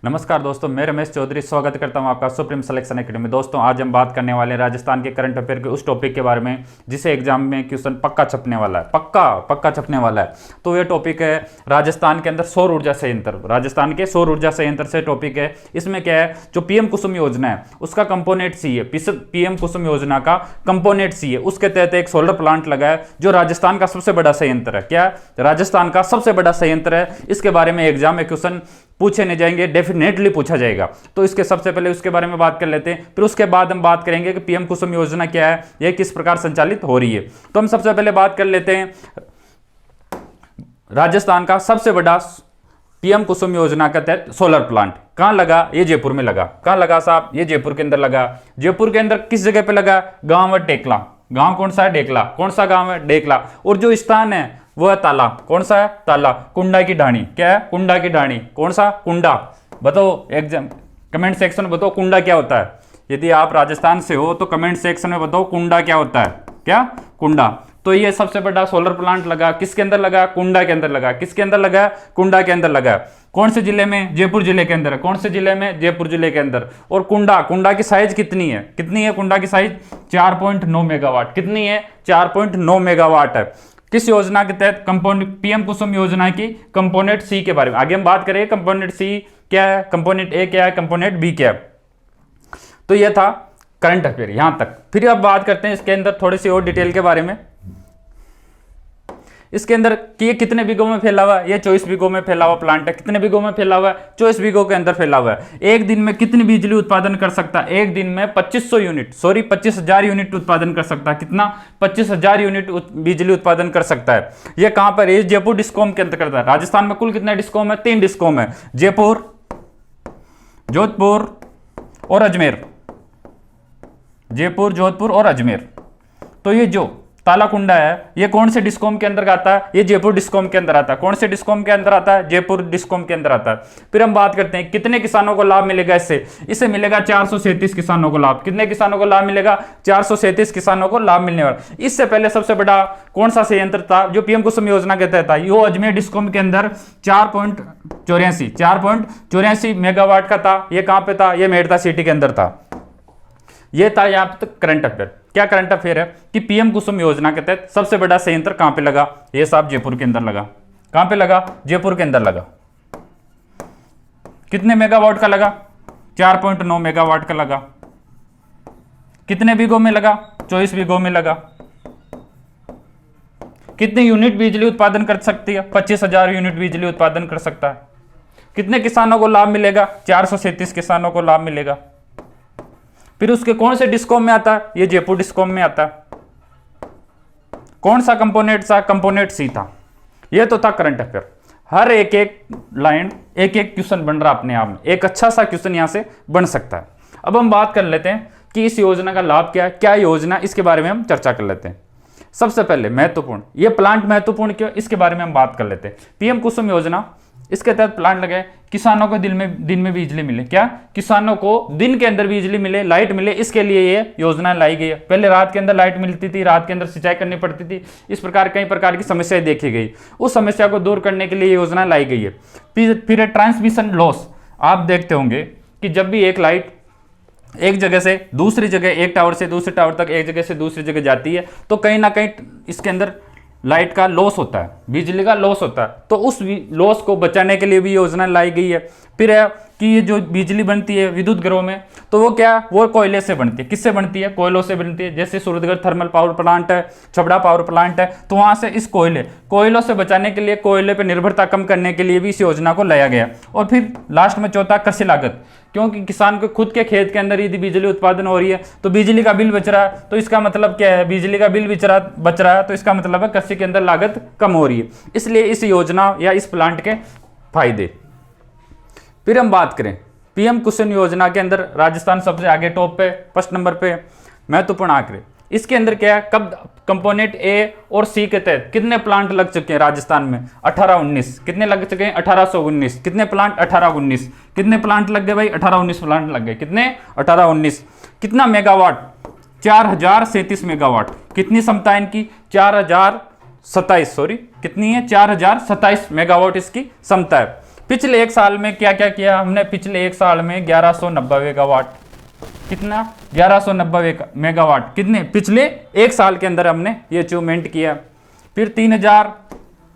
नमस्कार दोस्तों, मैं रमेश चौधरी स्वागत करता हूं आपका सुप्रीम सिलेक्शन एकेडमी। दोस्तों आज हम बात करने वाले हैं राजस्थान के करंट अफेयर के उस टॉपिक के बारे में जिसे एग्जाम में क्वेश्चन पक्का छपने वाला है, पक्का छपने वाला है। तो ये टॉपिक है राजस्थान के अंदर सौर ऊर्जा संयंत्र, राजस्थान के सौर ऊर्जा संयंत्र से टॉपिक है। इसमें क्या है, जो पीएम कुसुम योजना है उसका कंपोनेंट सी है, पीएम कुसुम योजना का कंपोनेंट सी है, उसके तहत एक सोलर प्लांट लगा है जो राजस्थान का सबसे बड़ा संयंत्र है। क्या राजस्थान का सबसे बड़ा संयंत्र है, इसके बारे में एग्जाम में क्वेश्चन पूछे नहीं जाएंगे, डेफिनेटली पूछा जाएगा। तो इसके सबसे पहले उसके बारे में बात कर लेते हैं, फिर उसके बाद हम बात करेंगे कि पीएम कुसुम योजना क्या है, यह किस प्रकार संचालित हो रही है। तो हम सबसे पहले बात कर लेते हैं राजस्थान का सबसे बड़ा पीएम कुसुम योजना के तहत सोलर प्लांट कहां लगा। ये जयपुर में लगा। कहां लगा साहब? ये जयपुर के अंदर लगा। जयपुर के अंदर किस जगह पे लगा? गांव है टेकला। गांव कौन सा है? डेकला। कौन सा गांव है? डेकला। और जो स्थान है वो है ताला। कौन सा है? ताला। कुंडा की ढाणी। क्या है? कुंडा की ढाणी। कौन सा? कुंडा। बताओ एग्जाम कमेंट सेक्शन में बताओ कुंडा क्या होता है। यदि आप राजस्थान से हो तो कमेंट सेक्शन में बताओ कुंडा क्या होता है। क्या? कुंडा। तो ये सबसे बड़ा सोलर प्लांट लगा। किसके अंदर लगा? कुंडा के अंदर लगा। किसके अंदर लगा? कुंडा के अंदर लगा। कौन से जिले में? जयपुर जिले के अंदर। कौन से जिले में? जयपुर जिले के अंदर। और कुंडा की साइज कितनी है? कितनी है कुंडा की साइज? 4.9 मेगावाट। कितनी है? 4.9 मेगावाट है। किस योजना के तहत? कंपोनेंट पीएम कुसुम योजना की कंपोनेंट सी के बारे में आगे हम बात करेंगे। कंपोनेंट सी क्या है, कंपोनेंट ए क्या है, कंपोनेंट बी क्या है। तो यह था करंट अफेयर यहां तक। फिर अब बात करते हैं इसके अंदर थोड़ी सी और डिटेल के बारे में। इसके अंदर कि ये कितने बीघों में फैला हुआ है? ये 24 बीघों में फैला हुआ प्लांट है। कितने बीघों में फैला हुआ है? 24 बीघों के अंदर फैला हुआ है। एक दिन में कितनी बिजली उत्पादन कर सकता है? एक दिन में 25,000 यूनिट उत्पादन कर सकता है। कितना? 25,000 यूनिट बिजली उत्पादन कर सकता है। ये कहां पर है? जयपुर डिस्कॉम के अंतर्गत है। राजस्थान में कुल कितने डिस्कॉम है? 3 डिस्कॉम है, जयपुर, जोधपुर और अजमेर। जयपुर, जोधपुर और अजमेर। तो ये जो तालाकुंडा है ये कौन से डिस्कॉम के अंदर आता है? ये जयपुर डिस्कॉम के अंदर आता है। कौन से डिस्कॉम के अंदर आता है? जयपुर डिस्कॉम के अंदर आता है। फिर हम बात करते हैं कितने किसानों को लाभ मिलेगा इससे मिलेगा 437 किसानों को लाभ। कितने किसानों को लाभ मिलेगा? 437 किसानों को लाभ मिलने वाला। इससे पहले सबसे बड़ा कौन सा संयंत्र था जो पीएम कुसुम योजना के तहत था? यो अजमेर डिस्कॉम के अंदर 4.84 मेगावाट का था। ये कहां पे था? ये मेड़ता सिटी के अंदर था। ये था यहां तक करंट अफेयर। क्या करंट अफेयर है कि पीएम कुसुम योजना के तहत सबसे बड़ा संयंत्र कहां पे लगा? ये साहब जयपुर के अंदर लगा। कहां पे लगा? जयपुर के अंदर लगा। कितने मेगावाट का लगा? 4.9 मेगावाट का लगा। कितने बीघों में लगा? 24 बीघों में लगा। कितनी यूनिट बिजली उत्पादन कर सकती है? 25,000 यूनिट बिजली उत्पादन कर सकता है। कितने किसानों को लाभ मिलेगा? 437 किसानों को लाभ मिलेगा। फिर उसके कौन से डिस्कॉम में आता है? ये जयपुर डिस्कॉम में आता है। कौन सा कंपोनेंट था? कंपोनेंट सी था। ये तो था करंट अफेयर। हर एक लाइन एक क्वेश्चन बन रहा अपने आप में। एक अच्छा सा क्वेश्चन यहां से बन सकता है। अब हम बात कर लेते हैं कि इस योजना का लाभ क्या है, क्या योजना, इसके बारे में हम चर्चा कर लेते हैं। सबसे पहले महत्वपूर्ण, ये प्लांट महत्वपूर्ण क्यों, इसके बारे में हम बात कर लेते हैं। पीएम कुसुम योजना, इसके तहत प्लांट लगे, किसानों को दिन में बिजली मिले। क्या? किसानों को दिन के अंदर बिजली मिले, लाइट मिले, इसके लिए ये योजना लाई गई है। पहले रात के अंदर लाइट मिलती थी, रात के अंदर सिंचाई करनी पड़ती थी। इस प्रकार कई प्रकार की समस्याएं देखी गई। उस समस्या को दूर करने के लिए योजना लाई गई है। फिर ट्रांसमिशन लॉस, आप देखते होंगे कि जब भी एक लाइट एक जगह से दूसरी जगह, एक टावर से दूसरे टावर तक, एक जगह से दूसरी जगह जाती है तो कहीं ना कहीं इसके अंदर लाइट का लॉस होता है, बिजली का लॉस होता है। तो उस लॉस को बचाने के लिए भी योजना लाई गई है। फिर है कि ये जो बिजली बनती है विद्युत घरों में, तो वो क्या? वो कोयले से बनती है। किससे बनती है? कोयलों से बनती है। जैसे सूरजगढ़ थर्मल पावर प्लांट है, छबड़ा पावर प्लांट है, तो वहां से इस कोयलों से बचाने के लिए, कोयले पर निर्भरता कम करने के लिए भी इस योजना को लाया गया। और फिर लास्ट में चौथा, कृषि लागत, क्योंकि किसान को खुद के खेत के अंदर यदि बिजली उत्पादन हो रही है तो बिजली का बिल बच रहा है। तो इसका मतलब क्या है? बिजली का बिल बच रहा है तो इसका मतलब है कृषि के अंदर लागत कम हो रही है। इसलिए इस योजना या इस प्लांट के फायदे। फिर हम बात करें पीएम कुसुम योजना के अंदर राजस्थान सबसे आगे टॉप पे, फर्स्ट नंबर पे महत्वपूर्ण आंकड़े। इसके अंदर क्या है? कब कंपोनेंट ए और सी के तहत कितने प्लांट लग चुके हैं राजस्थान में? 18-19। कितने लग चुके हैं? 1819। कितने प्लांट? 18-19। कितने प्लांट लग गए भाई? 18-19 प्लांट लग गए। कितने? 18-19। कितना मेगावाट? 4037 मेगावाट। कितनी क्षमता इनकी? 4027 कितनी है? 4027 मेगावाट इसकी क्षमता है। पिछले एक साल में क्या क्या किया हमने, पिछले एक साल में 1190 मेगावाट, कितना 1190 मेगावाट, कितने पिछले एक साल के अंदर हमने ये अचीवमेंट किया। फिर 3000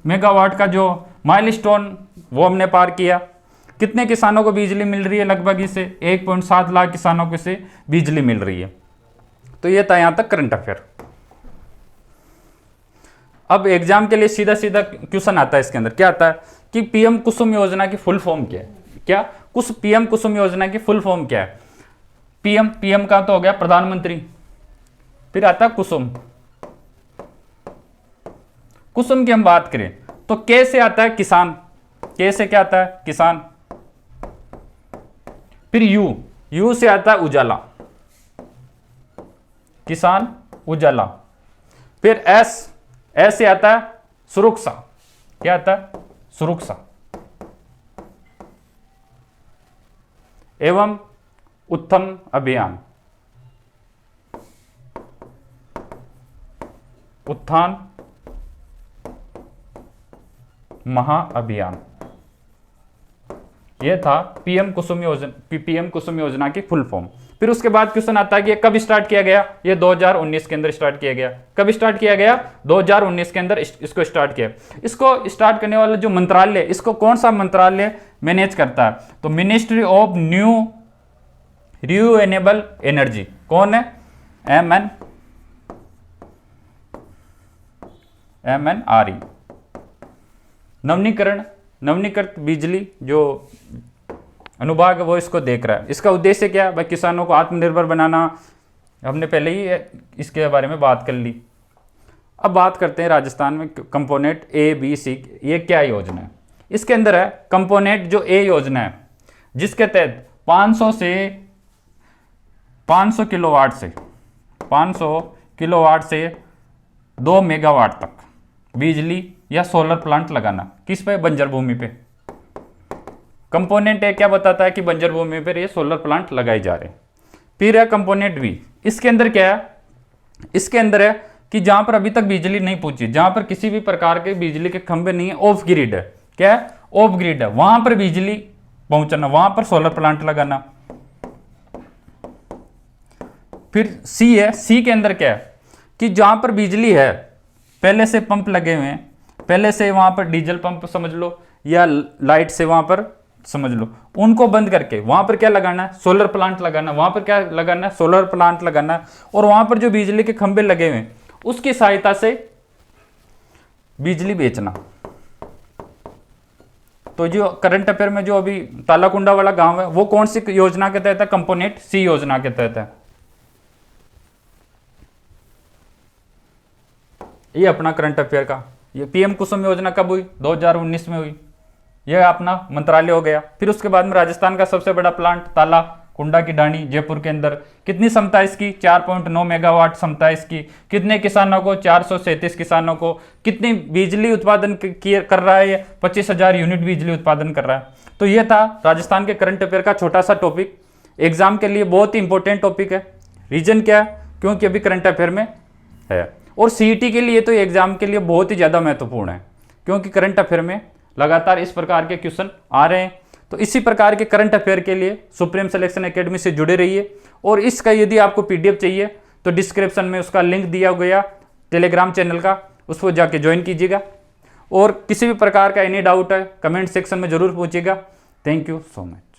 मेगावाट का जो माइलस्टोन वो हमने पार किया। कितने किसानों को बिजली मिल रही है, लगभग इसे 1.7 लाख किसानों को से बिजली मिल रही है। तो ये था यहां तक करंट अफेयर। अब एग्जाम के लिए सीधा सीधा क्वेश्चन आता है इसके अंदर, क्या आता है कि पीएम कुसुम योजना की फुल फॉर्म क्या है, क्या कुछ पीएम कुसुम योजना की फुल फॉर्म क्या है। पीएम का तो हो गया प्रधानमंत्री, फिर आता है कुसुम। कुसुम की हम बात करें तो के से आता है किसान, के से क्या आता है किसान। फिर यू से आता है उजाला, किसान उजाला। फिर एस से आता है सुरक्षा, क्या आता है सुरक्षा। एवं उत्थान अभियान, उत्थान महाअभियान। यह था पीएम कुसुम योजना की फुल फॉर्म। फिर उसके बाद क्वेश्चन आता है कि ये कब स्टार्ट किया गया, ये 2019 के अंदर स्टार्ट किया गया। कब स्टार्ट किया गया, 2019 के अंदर इसको स्टार्ट किया। इसको स्टार्ट करने वाला जो मंत्रालय, इसको कौन सा मंत्रालय मैनेज करता है, तो ministry of new renewable energy. कौन है, MNRE, नवीनीकृत बिजली जो अनुभाग है वो इसको देख रहा है। इसका उद्देश्य क्या है भाई, किसानों को आत्मनिर्भर बनाना। हमने पहले ही इसके बारे में बात कर ली। अब बात करते हैं राजस्थान में कंपोनेंट A, B, C, ये क्या योजना है। इसके अंदर है कंपोनेंट जो A योजना है, जिसके तहत 500 किलोवाट से 2 मेगावाट तक बिजली या सोलर प्लांट लगाना। किस पे, बंजर भूमि पे। कंपोनेंट ए क्या बताता है कि बंजर भूमि पर ये सोलर प्लांट लगाए जा रहे हैं। फिर है कंपोनेंट बी, इसके अंदर क्या है, इसके अंदर है कि जहां पर अभी तक बिजली नहीं पहुंची, जहां पर किसी भी प्रकार के बिजली के खंभे नहीं है, ऑफ ग्रिड है। क्या है, ऑफ ग्रिड है, वहां पर बिजली पहुंचाना, वहां पर सोलर प्लांट लगाना। फिर सी है, सी के अंदर क्या है कि जहां पर बिजली है, पहले से पंप लगे हुए हैं, पहले से वहां पर डीजल पंप समझ लो या लाइट से वहां पर समझ लो, उनको बंद करके वहां पर क्या लगाना है, सोलर प्लांट लगाना। वहां पर क्या लगाना है, सोलर प्लांट लगाना। और वहां पर जो बिजली के खंभे लगे हुए हैं उसकी सहायता से बिजली बेचना। तो जो करंट अफेयर में जो अभी तालाकुंडा वाला गांव है वो कौन सी योजना के तहत है, कंपोनेंट सी योजना के तहत है। ये अपना करंट अफेयर का, ये पीएम कुसुम योजना कब हुई, 2019 में हुई। यह अपना मंत्रालय हो गया। फिर उसके बाद में राजस्थान का सबसे बड़ा प्लांट तालाकुंडा की डाणी जयपुर के अंदर, कितनी क्षमता इसकी, 4.9 मेगावाट क्षमता इसकी। कितने किसानों को, 437 किसानों को। कितनी बिजली उत्पादन कर रहा है, 25,000 यूनिट बिजली उत्पादन कर रहा है। तो यह था राजस्थान के करंट अफेयर का छोटा सा टॉपिक, एग्जाम के लिए बहुत ही इंपॉर्टेंट टॉपिक है। रीजन क्या है, क्योंकि अभी करंट अफेयर में है। और सीईटी के लिए तो एग्जाम के लिए बहुत ही ज़्यादा महत्वपूर्ण है, क्योंकि करंट अफेयर में लगातार इस प्रकार के क्वेश्चन आ रहे हैं। तो इसी प्रकार के करंट अफेयर के लिए सुप्रीम सिलेक्शन एकेडमी से जुड़े रहिए। और इसका यदि आपको पीडीएफ चाहिए तो डिस्क्रिप्शन में उसका लिंक दिया गया टेलीग्राम चैनल का, उसको जाके ज्वाइन कीजिएगा। और किसी भी प्रकार का एनी डाउट है कमेंट सेक्शन में जरूर पूछिएगा। Thank you so much.